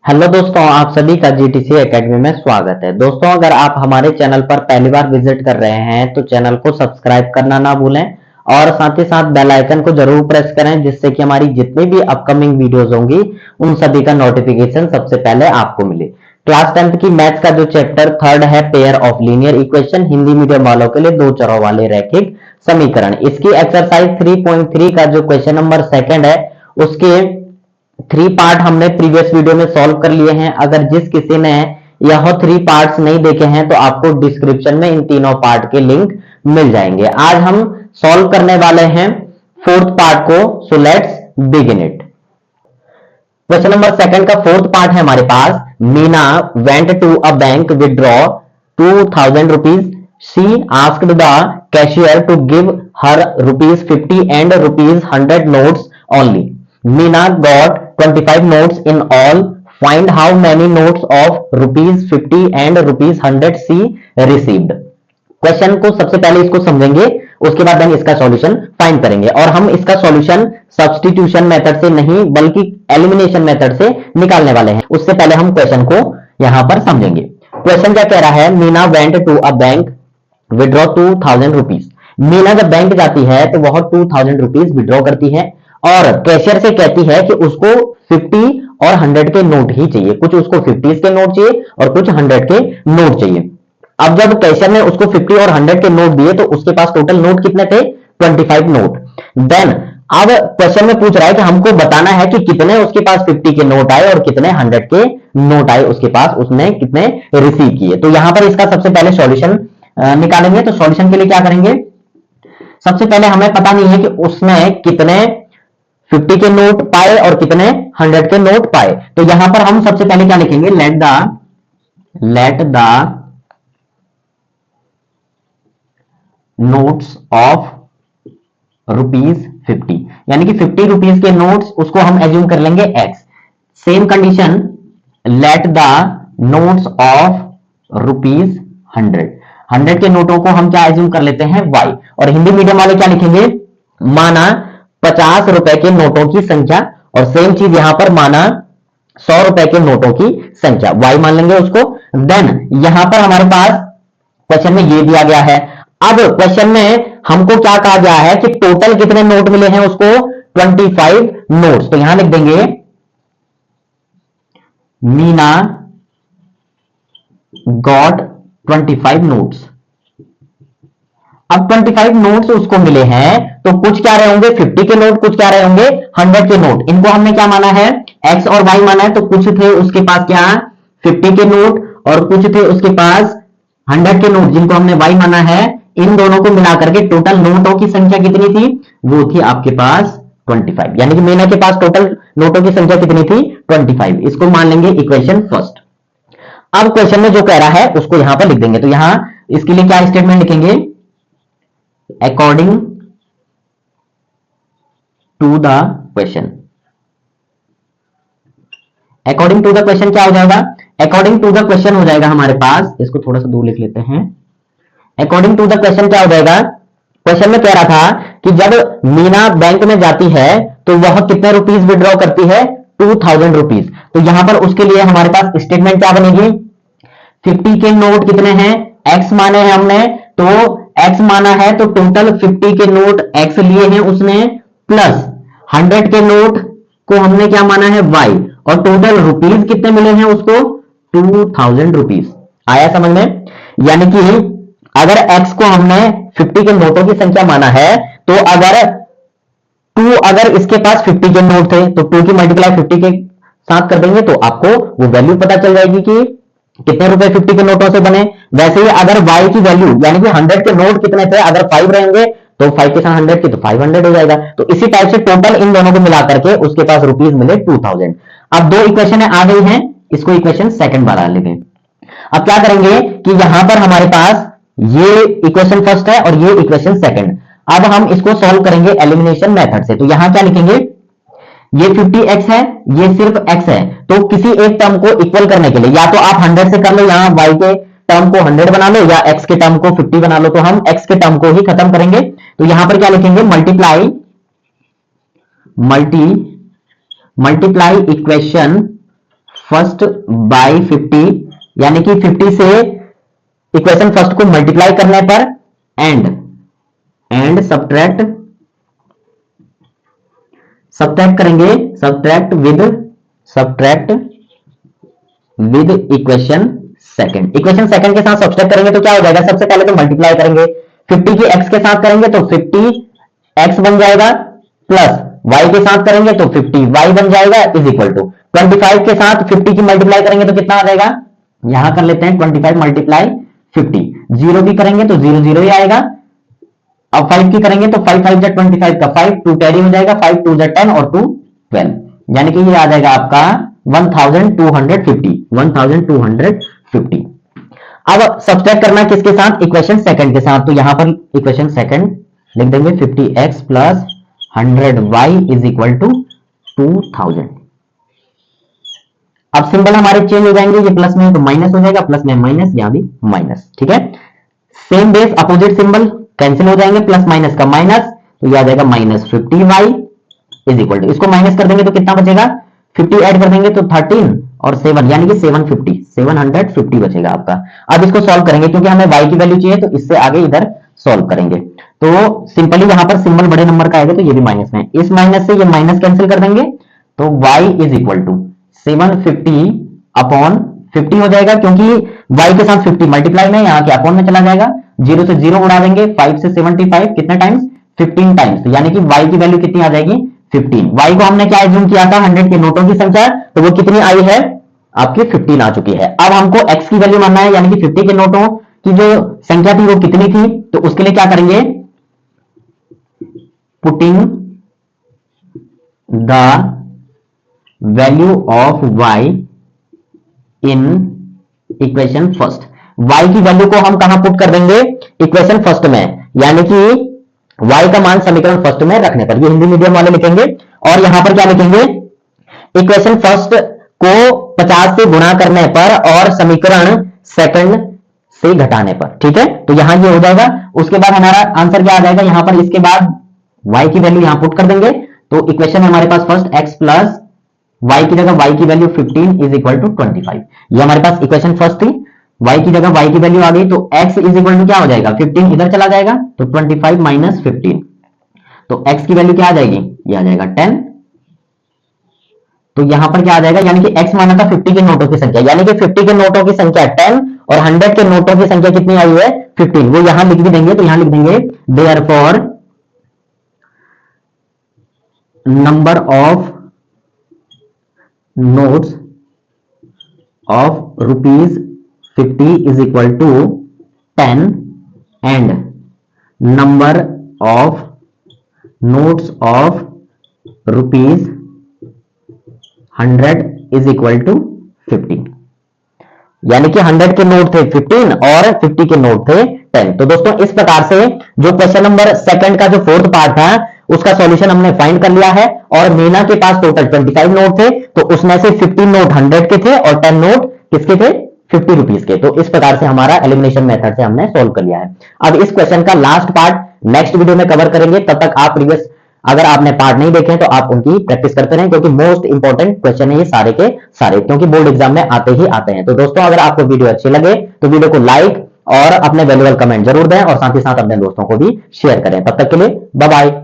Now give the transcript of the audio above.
Hello दोस्तों, आप सभी का जीटीसी एकेडमी में स्वागत है। दोस्तों, अगर आप हमारे चैनल पर पहली बार विजिट कर रहे हैं तो चैनल को सब्सक्राइब करना ना भूलें और साथ ही साथ बेल आइकन को जरूर प्रेस करें, जिससे कि हमारी जितनी भी अपकमिंग वीडियोस होंगी उन सभी का नोटिफिकेशन सबसे पहले आपको मिले। क्लास 10th की मैथ्स का जो चैप्टर थर्ड है, pair of linear equation, Hindi medium वालों के लिए दो चरों वाले रैखिक समीकरण, इसकी एक्सरसाइज 3.3 का जो क्वेश्चन नंबर सेकंड है उसके 3 पार्ट हमने प्रीवियस वीडियो में सॉल्व कर लिए हैं। अगर जिस किसी ने यह 3 पार्ट्स नहीं देखे हैं तो आपको डिस्क्रिप्शन में इन तीनों पार्ट के लिंक मिल जाएंगे। आज हम सॉल्व करने वाले हैं फोर्थ पार्ट को, so let's begin it. Question number second का फोर्थ पार्ट है हमारे पास। Meena went to a bank withdraw 2000 rupees. She asked the cashier to give her rupees 50 and rupees 100 notes only. Meena got 25 notes in all. Find how many notes of rupees 50 and rupees 100 she received. Question को सबसे पहले इसको समझेंगे, उसके बाद हम इसका solution find करेंगे। और हम इसका सॉल्यूशन सब्स्टिट्यूशन मेथड से नहीं बल्कि एलिमिनेशन मेथड से निकालने वाले हैं। उससे पहले हम क्वेश्चन को यहां पर समझेंगे। क्वेश्चन क्या कह रहा है? Meena went to a bank withdraw 2000 rupees. Meena जब बैंक जाती है तो वह 2000 रुपीज विड्रॉ करती है और कैशियर से कहती है कि उसको 50 और 100 के नोट ही चाहिए। कुछ उसको 50 के नोट चाहिए और कुछ 100 के नोट चाहिए। अब जब कैशियर ने उसको 50 और 100 के नोट दिए तो उसके पास टोटल नोट कितने थे? 25 नोट। देन अब क्वेश्चन में पूछ रहा है कि हमको बताना है कि कितने उसके पास 50 के नोट आए और कितने 100 के नोट आए उसके पास, उसने कितने रिसीव किए। तो यहां पर इसका सबसे पहले सॉल्यूशन निकालेंगे। तो सॉल्यूशन के लिए क्या करेंगे? सबसे पहले हमें पता नहीं है कि उसने कितने 50 के नोट पाए और कितने 100 के नोट पाए। तो यहां पर हम सबसे पहले क्या लिखेंगे? Let the notes of rupees 50, यानी कि 50 रुपीज के नोट्स उसको हम एज्यूम कर लेंगे x। Same condition let the notes of rupees 100 के नोटों को हम क्या एज्यूम कर लेते हैं? y। और हिंदी मीडियम वाले क्या लिखेंगे? माना 50 रुपए के नोटों की संख्या, और सेम चीज यहां पर माना 100 रुपए के नोटों की संख्या, y मान लेंगे उसको। देन यहां पर हमारे पास क्वेश्चन में ये दिया गया है। अब क्वेश्चन में हमको क्या कहा गया है कि टोटल कितने नोट मिले हैं उसको? 25 नोट्स। तो यहां लिख देंगे मीना गॉट 25 नोट्स। अब 25 नोट्स उसको मिले हैं तो कुछ क्या रहे होंगे? 50 के नोट, कुछ क्या रहे होंगे? 100 के नोट। इनको हमने क्या माना है? x और y माना है। तो कुछ थे उसके पास क्या? 50 के नोट और कुछ थे उसके पास 100 के नोट, जिनको हमने y माना है। इन दोनों को मिलाकर के टोटल नोटों की संख्या कितनी थी? वो थी आपके पास 25। यानी कि मीना के पास टोटल नोटों की संख्या कितनी थी? 25। इसको मान लेंगे इक्वेशन फर्स्ट। अब क्वेश्चन में जो कह रहा है उसको यहां पर लिख देंगे। तो यहां इसके लिए क्या स्टेटमेंट लिखेंगे? According to the question. According to the question क्या हो जाएगा? अकॉर्डिंग टू द क्वेश्चन हो जाएगा हमारे पास, इसको थोड़ा सा दूर लिख लेते हैं। अकॉर्डिंग टू द क्वेश्चन क्या हो जाएगा? क्वेश्चन में कह रहा था कि जब मीना बैंक में जाती है तो वह कितने रुपीज विड्रॉ करती है? 2000 रुपीज। तो यहां पर उसके लिए हमारे पास स्टेटमेंट क्या बनेगी? 50 के नोट कितने हैं? x माने हैं हमने, तो x माना है तो टोटल 50 के नोट x लिए हैं उसने, प्लस 100 के नोट को हमने क्या माना है? y। और टोटल रुपीज कितने मिले हैं उसको? 2000 रुपीज। आया समझ में? यानी कि अगर x को हमने 50 के नोटों की संख्या माना है तो अगर इसके पास 50 के नोट थे तो 2 की मल्टीप्लाई 50 के साथ कर देंगे तो आपको वो वैल्यू पता चल जाएगी कि कितने रुपए 50 के नोटों से बने। वैसे ही अगर y की वैल्यू यानी कि 100 के नोट कितने थे? अगर 5 रहेंगे तो 5 के साथ 100 की तो 500 हो जाएगा। तो इसी टाइप से टोटल इन दोनों को मिला करके उसके पास रुपीज मिले 2000। अब दो इक्वेशन आ गई हैं, इसको इक्वेशन सेकंड बना लेंगे। अब क्या करेंगे कि यहां पर हमारे पास ये इक्वेशन फर्स्ट है और ये इक्वेशन सेकंड। अब हम इसको सॉल्व करेंगे एलिमिनेशन मेथड से। तो यहां क्या लिखेंगे? ये 50x है, ये सिर्फ x है, तो किसी एक टर्म को इक्वल करने के लिए या तो आप 100 से कर लो, यहां y के टर्म को 100 बना लो, या x के टर्म को 50 बना लो। तो हम x के टर्म को ही खत्म करेंगे। तो यहां पर क्या लिखेंगे? मल्टीप्लाई इक्वेशन फर्स्ट बाय 50, यानी कि 50 से इक्वेशन फर्स्ट को मल्टीप्लाई करने पर एंड सब्ट्रैक्ट करेंगे, subtract with equation second. Equation second के साथ सब्ट्रैक्ट करेंगे तो क्या हो जाएगा, सबसे पहले तो मल्टीप्लाई करेंगे 50 की x के साथ करेंगे तो 50x बन जाएगा, प्लस y के साथ करेंगे तो 50y बन जाएगा, इज इक्वल टू 25 के साथ 50 की मल्टीप्लाई करेंगे तो कितना आ जाएगा, यहां कर लेते हैं 25 मल्टीप्लाई 50, 0 भी करेंगे तो 0 0 ही आएगा। अब 5 की करेंगे तो 5 5 जा 25 का 5 2 कैरी हो जाएगा, 5 2 जा 10 और 2 12, यानी कि ये आ जाएगा आपका 1250। अब सब्ट्रैक्ट करना किसके साथ, इक्वेशन सेकंड के साथ, तो यहां पर इक्वेशन सेकंड लिख देंगे 50x plus 100y is equal to 2000। अब सिंबल हमारे चेंज हो जाएंगे, ये प्लस में है तो माइनस हो जाएगा, प्लस में माइनस, यहां भी माइनस, ठीक है। Same base opposite symbol cancel हो जाएंगे, प्लस माइनस का माइनस, तो ये आ जाएगा minus 50y is equal to, इसको माइनस कर देंगे तो कितना बचेगा, 50 ऐड कर देंगे तो 13 और 7 यानी कि 750 बचेगा आपका। अब इसको सॉल्व करेंगे क्योंकि हमें y की वैल्यू चाहिए, तो इससे आगे इधर सॉल्व करेंगे, तो सिंपली यहां पर सिंबल बड़े नंबर का आएगा तो ये भी माइनस में, इस माइनस से ये माइनस कैंसिल कर देंगे, तो y इज इक्वल टू 750 अपॉन 50 हो जाएगा, क्योंकि y के साथ 50 मल्टीप्लाई में यहाँ के अपॉन में चला जाएगा, 0 से 0 उड़ा देंगे, 5 से 75 कितने टाइम्स, 15 टाइम्स, यानी कि y की वैल्यू कितनी आ जाएगी 15। y को हमने क्या एज्यूम किया था 100 के नोटों की संख्या, तो वो कितनी आई है आपकी 15 आ चुकी है। अब हमको x की वैल्यू मानना है, यानी कि 50 के नोटों की जो संख्या थी वो कितनी थी, तो उसके लिए क्या करेंगे, putting the value of y in equation first. y की वैल्यू को हम कहां पुट कर देंगे, इक्वेशन फर्स्ट में, यानी कि y का मान समीकरण फर्स्ट में रखने पर, ये हिंदी मीडियम वाले लिखेंगे, और यहां पर क्या लिखेंगे, इक्वेशन फर्स्ट को 50 से गुणा करने पर और समीकरण सेकंड से घटाने पर, ठीक है, तो यहां ये हो जाएगा। उसके बाद हमारा आंसर क्या आ जाएगा, यहां पर इसके बाद y की वैल्यू यहां पुट कर देंगे, तो इक्वेशन में हमारे पास फर्स्ट x प्लस y की जगह y की वैल्यू 15 इज इक्वल टू 25, ये हमारे पास इक्वेशन फर्स्ट थी, y की जगह y की वैल्यू आ गई, तो x इज इक्वल टू क्या हो जाएगा, 15 इधर चला जाएगा, तो 25 माइनस 15, तो x की वैल्यू क्या आ जाएगी, ये आ जाएगा 10, तो यहां पर क्या आ जाएगा, यानी कि x माना था 50 के नोटों की संख्या, यानी कि 50 के नोटों की संख्या 10 और 100 के नोटों की संख्या कितनी आई है 15, वो यहां लिख भी देंगे, तो यहां लिख देंगे therefore number of notes of ₹50 is equal to 10 and number of notes of ₹100 is equal to 50, यानी कि 100 के नोट थे 15 और 50 के नोट थे 10। तो दोस्तों इस प्रकार से जो क्वेश्चन नंबर सेकंड का जो फोर्थ पार्ट था उसका सॉल्यूशन हमने फाइंड कर लिया है, और मीना के पास टोटल 25 नोट थे, तो उसमें से 15 नोट 100 के थे और 10 नोट किसके थे, 50 रुपीज के। तो इस प्रकार से हमारा एलिमिनेशन मेथड से हमने सोल्व कर लिया है। अब इस क्वेश्चन का लास्ट पार्ट नेक्स्ट वीडियो में कवर करेंगे, तब तक आप प्रीवियस अगर आपने पार्ट नहीं देखे तो आप उनकी प्रैक्टिस करते रहें, क्योंकि मोस्ट इंपॉर्टेंट क्वेश्चन है ये सारे के सारे, क्योंकि बोर्ड एग्जाम में आते ही आते हैं। तो दोस्तों अगर आपको वीडियो अच्छी लगे तो वीडियो को लाइक और अपने वैल्यूएबल कमेंट जरूर दें, और साथ ही साथ अपने दोस्तों को भी शेयर करें। तब तक के लिए बाय बाय।